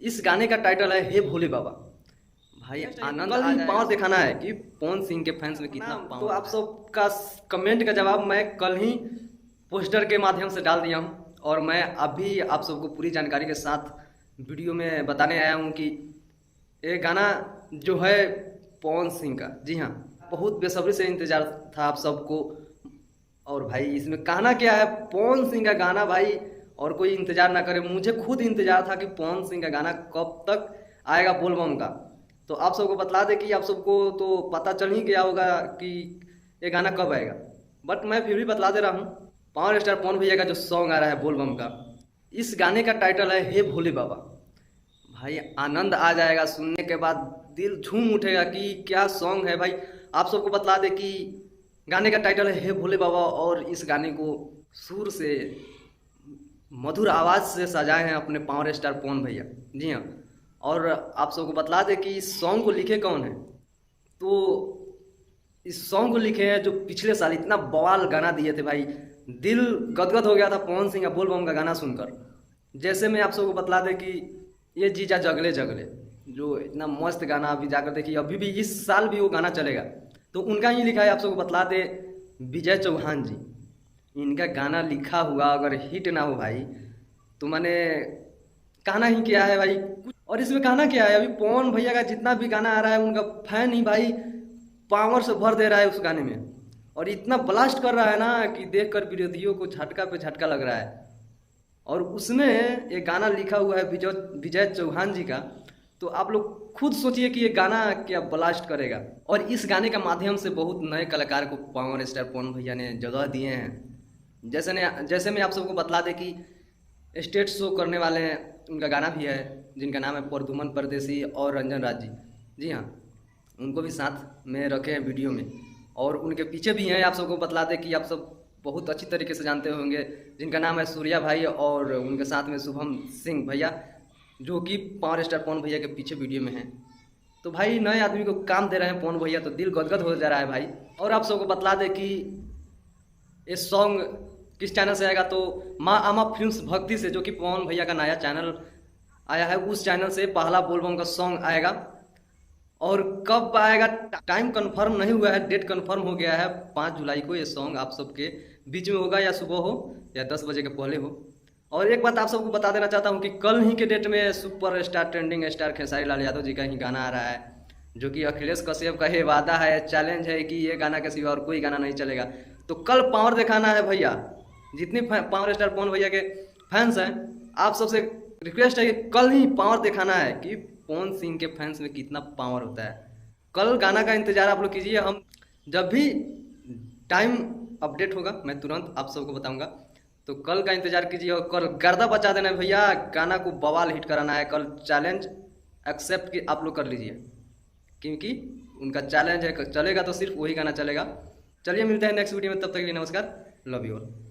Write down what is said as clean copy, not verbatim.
इस गाने का टाइटल है हे भोले बाबा। भाई आनंद कल ही पावर दिखाना है कि पवन सिंह के फैंस में कितना पावर। तो आप सबका कमेंट का जवाब मैं कल ही पोस्टर के माध्यम से डाल दिया हूं और मैं अभी आप सबको पूरी जानकारी के साथ वीडियो में बताने आया हूं कि ये गाना जो है पवन सिंह का, जी हाँ, बहुत बेसब्री से इंतजार था आप सबको। और भाई इसमें कहना क्या है, पवन सिंह का गाना भाई, और कोई इंतजार ना करे, मुझे खुद इंतजार था कि पवन सिंह का गाना कब तक आएगा बोलबम का। तो आप सबको बतला दे कि आप सबको तो पता चल ही गया होगा कि ये गाना कब आएगा, बट मैं फिर भी बतला दे रहा हूँ। पावर स्टार पवन भैया का जो सॉन्ग आ रहा है बोलबम का, इस गाने का टाइटल है हे भोले बाबा। भाई आनंद आ जाएगा सुनने के बाद, दिल झूम उठेगा कि क्या सॉन्ग है भाई। आप सबको बतला दे कि गाने का टाइटल है हे भोले बाबा और इस गाने को सुर से, मधुर आवाज़ से सजाए हैं अपने पावर स्टार पवन भैया, जी हाँ। और आप सबको बतला दे कि इस सॉन्ग को लिखे कौन है, तो इस सॉन्ग को लिखे हैं जो पिछले साल इतना बवाल गाना दिए थे भाई, दिल गदगद हो गया था पवन सिंह का बोलबम का गाना सुनकर। जैसे मैं आप सबको बतला दे कि ये जीजा जगले जगले, जो इतना मस्त गाना, अभी जाकर देखिए, अभी भी इस साल भी वो गाना चलेगा, तो उनका ही लिखा है। आप सबको बतला दे विजय चौहान जी, इनका गाना लिखा हुआ अगर हिट ना हो भाई तो मैंने कहना ही क्या है भाई। और इसमें कहना क्या है, अभी पवन भैया का जितना भी गाना आ रहा है उनका फैन ही भाई पावर से भर दे रहा है उस गाने में, और इतना ब्लास्ट कर रहा है ना कि देखकर विरोधियों को झटका पे झटका लग रहा है। और उसमें एक गाना लिखा हुआ है विजय चौहान जी का, तो आप लोग खुद सोचिए कि ये गाना क्या ब्लास्ट करेगा। और इस गाने का माध्यम से बहुत नए कलाकार को पावर स्टार पवन भैया ने जगह दिए हैं। जैसे मैं आप सबको बतला दें कि स्टेज शो करने वाले हैं, उनका गाना भी है जिनका नाम है प्रद्युमन परदेसी और रंजन राज जी, जी हाँ, उनको भी साथ में रखे हैं वीडियो में। और उनके पीछे भी हैं, आप सबको बतला दें कि आप सब बहुत अच्छी तरीके से जानते होंगे, जिनका नाम है सूर्या भाई, और उनके साथ में शुभम सिंह भैया, जो कि पावर स्टार पवन भैया के पीछे वीडियो में हैं। तो भाई नए आदमी को काम दे रहे हैं पवन भैया, तो दिल गदगद हो जा रहा है भाई। और आप सबको बतला दें कि ये सॉन्ग किस चैनल से आएगा, तो माँ आमा फिल्म्स भक्ति से, जो कि पवन भैया का नया चैनल आया है, उस चैनल से पहला बोलबम का सॉन्ग आएगा। और कब आएगा टाइम कंफर्म नहीं हुआ है, डेट कंफर्म हो गया है 5 जुलाई को। ये सॉन्ग आप सबके बीच में होगा, या सुबह हो या 10 बजे के पहले हो। और एक बात आप सबको बता देना चाहता हूँ कि कल ही के डेट में super star trending star Khesari Lal Yadav ji का ही गाना आ रहा है, जो कि अखिलेश कश्यप का ये वादा है, चैलेंज है कि ये गाना के सिवा और कोई गाना नहीं चलेगा। तो कल पावर दिखाना है भैया, जितने पावर स्टार पवन भैया के फैंस हैं, आप सबसे रिक्वेस्ट है कि कल ही पावर दिखाना है कि पवन सिंह के फैंस में कितना पावर होता है। कल गाना का इंतजार आप लोग कीजिए, हम जब भी टाइम अपडेट होगा मैं तुरंत आप सबको बताऊंगा। तो कल का इंतजार कीजिए और कल गर्दा बचा देना है भैया, गाना को बवाल हिट कराना है। कल चैलेंज एक्सेप्ट कि आप लोग कर लीजिए, क्योंकि उनका चैलेंज है, चलेगा तो सिर्फ वही गाना चलेगा। चलिए मिलते हैं नेक्स्ट वीडियो में, तब तक के लिए नमस्कार, लव यू ऑल।